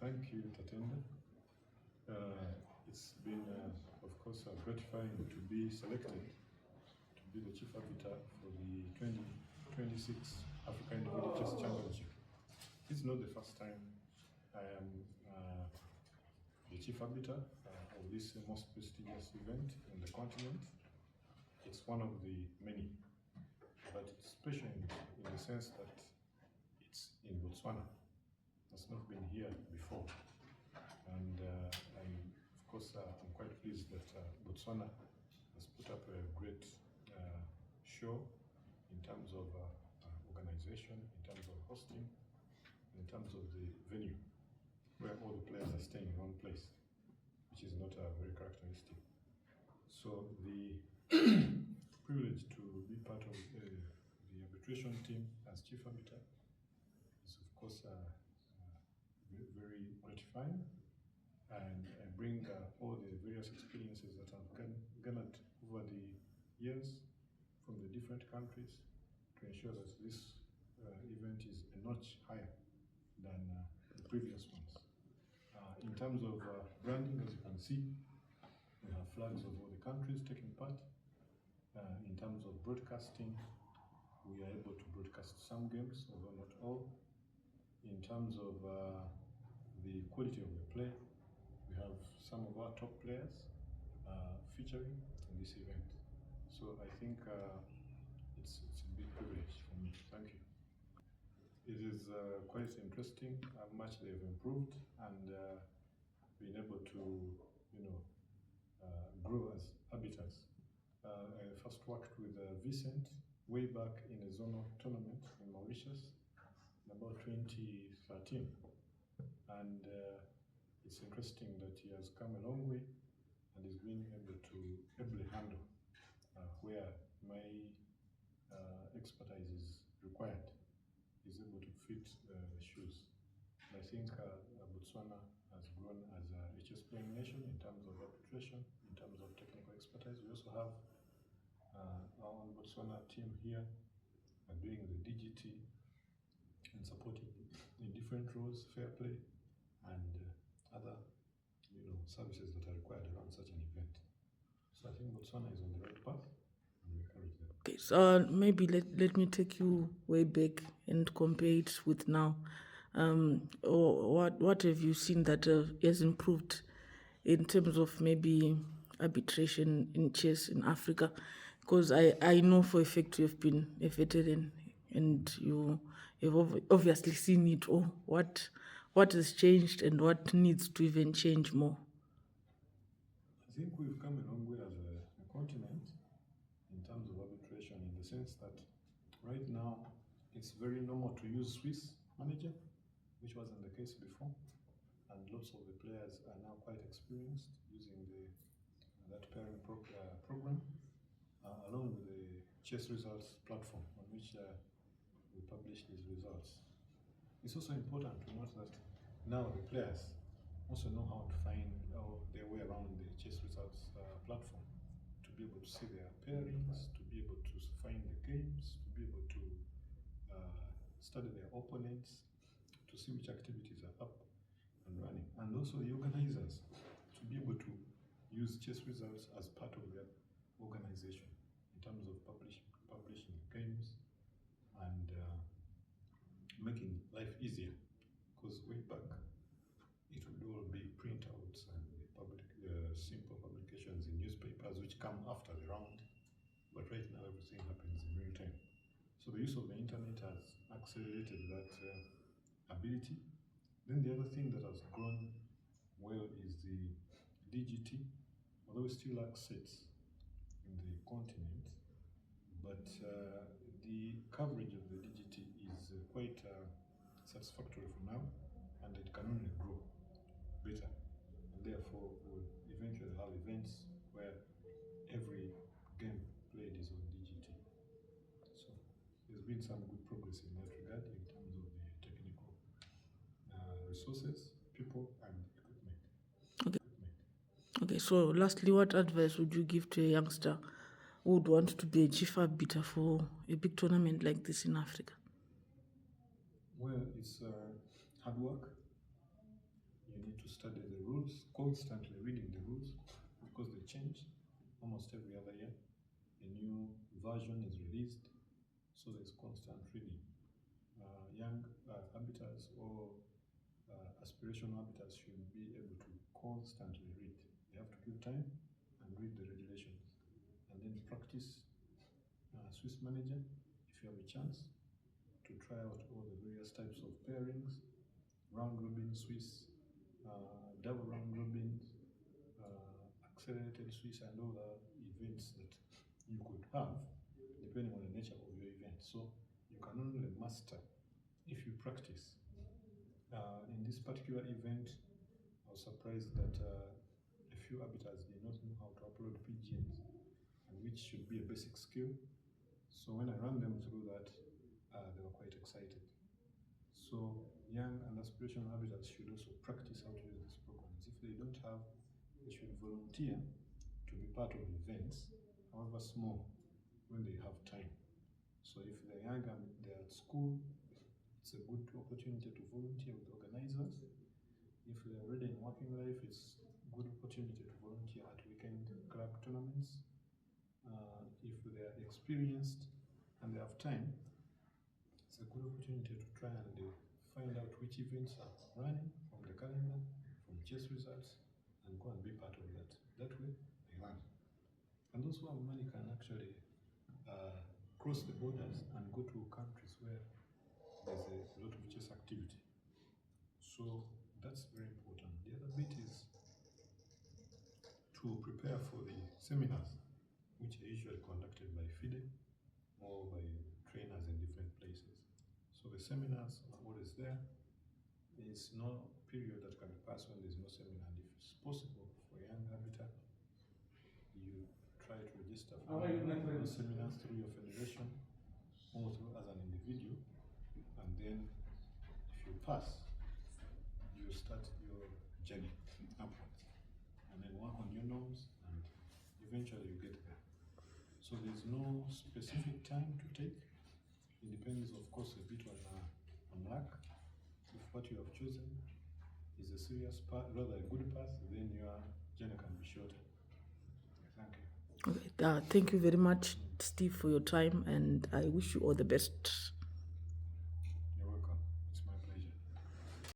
Thank you, Tatenda. It's been, of course, gratifying to be selected to be the chief arbiter for the 2026 Africa Individual Chess Championship. It's not the first time I am the chief arbiter of this most prestigious event in the continent. It's one of the many, but it's special in the sense that it's in Botswana. It's not been here before, and I'm quite pleased that Botswana has put up a great show in terms of organization, in terms of hosting, in terms of the venue, where all the players are staying in one place, which is not very characteristic. So the privilege to be part of the arbitration team as chief arbiter is, of course, very gratifying, and bring all the various experiences that I've garnered over the years from the different countries to ensure that this event is a notch higher than the previous ones. In terms of branding, as you can see, we have flags of all the countries taking part. In terms of broadcasting, we are able to broadcast some games, although not all. In terms of the quality of the play, we have some of our top players featuring in this event. So I think it's a big privilege for me. Thank you. It is quite interesting how much they've improved and been able to, grow as arbiters. I first worked with Vincent way back in a zonal tournament in Mauritius in about 2013, and it's interesting that he has come a long way and is being able to ably handle where my expertise is required. Is able to fit the shoes. And I think Botswana has grown as a chess playing nation in terms of arbitration, in terms of technical expertise. We also have our own Botswana team here doing the DGT and supporting in different roles, fair play, and other services that are required around such an event. So I think Botswana is on the right path, and we encourage them. Okay, so maybe let me take you way back and compare it with now. Or what have you seen that has improved in terms of maybe arbitration in chess in Africa? Because I know for a fact you have been a veteran and you have obviously seen it all. What has changed and what needs to even change more? I think we've come a long way as a continent in terms of arbitration, in the sense that right now it's very normal to use Swiss manager, which wasn't the case before, and lots of the players are now quite experienced using that pairing program, along with the chess results platform on which we publish these results. It's also important to note that now the players also know how to find their way around the chess results platform, to be able to see their pairings, to be able to find the games, to be able to study their opponents, to see which activities are up and running, and also the organizers to be able to use chess results as part of their organization in terms of publishing games and making life easier, because way back it would all be printouts and simple publications in newspapers which come after the round, but right now everything happens in real time. So the use of the internet has accelerated that ability. Then the other thing that has grown well is the DGT, although we still lack sets in the continent, but the coverage of the DGT is quite satisfactory for now, and it can only grow better, and therefore we'll eventually have events where every game played is on DGT. So there's been some good progress in that regard in terms of the technical resources, people, and equipment. Okay, so lastly, what advice would you give to a youngster who would want to be a chief arbiter for a big tournament like this in Africa? Well, it's hard work, You need to study the rules, constantly reading the rules, because they change almost every other year. A new version is released, so there's constant reading. Young arbiters or aspirational arbiters should be able to constantly read. They have to give time and read the regulations, and then practice Swiss manager if you have a chance to try out all the various types of pairings, round robin Swiss, double round robins, accelerated Swiss, and all the events that you could have depending on the nature of your event. So you can only master if you practice. In this particular event, I was surprised that a few arbiters did not know how to upload PGNs, and which should be a basic skill. So when I ran them through that, they were quite excited. So young and aspirational arbiters should also practice how to use these programs. If they don't have, they should volunteer to be part of events, however small, when they have time. So if they're young and they're at school, it's a good opportunity to volunteer with organizers. If they're already in working life, it's a good opportunity to volunteer at weekend club tournaments. If they're experienced and they have time, it's a good opportunity to try and find out which events are running from the calendar, from chess results, and go and be part of that. That way, they learn. And those who have money can actually cross the borders and go to countries where there's a lot of chess activity. So that's very important. The other bit is to prepare for the seminars, which are usually conducted by FIDE or by trainers in different places. So the seminars are always there. There's no period that can pass when there's no seminar. And if it's possible for a young arbiter, you try to register for those seminars through your federation or through as an individual, and then if you pass, you start your journey upwards, and then work on your norms, and eventually you get there. So there's no specific time to take. It depends, of course, a bit on luck. If what you have chosen is a serious path, rather a good path, then your journey can be shorter. Thank you. Okay, thank you very much, Steve, for your time, and I wish you all the best.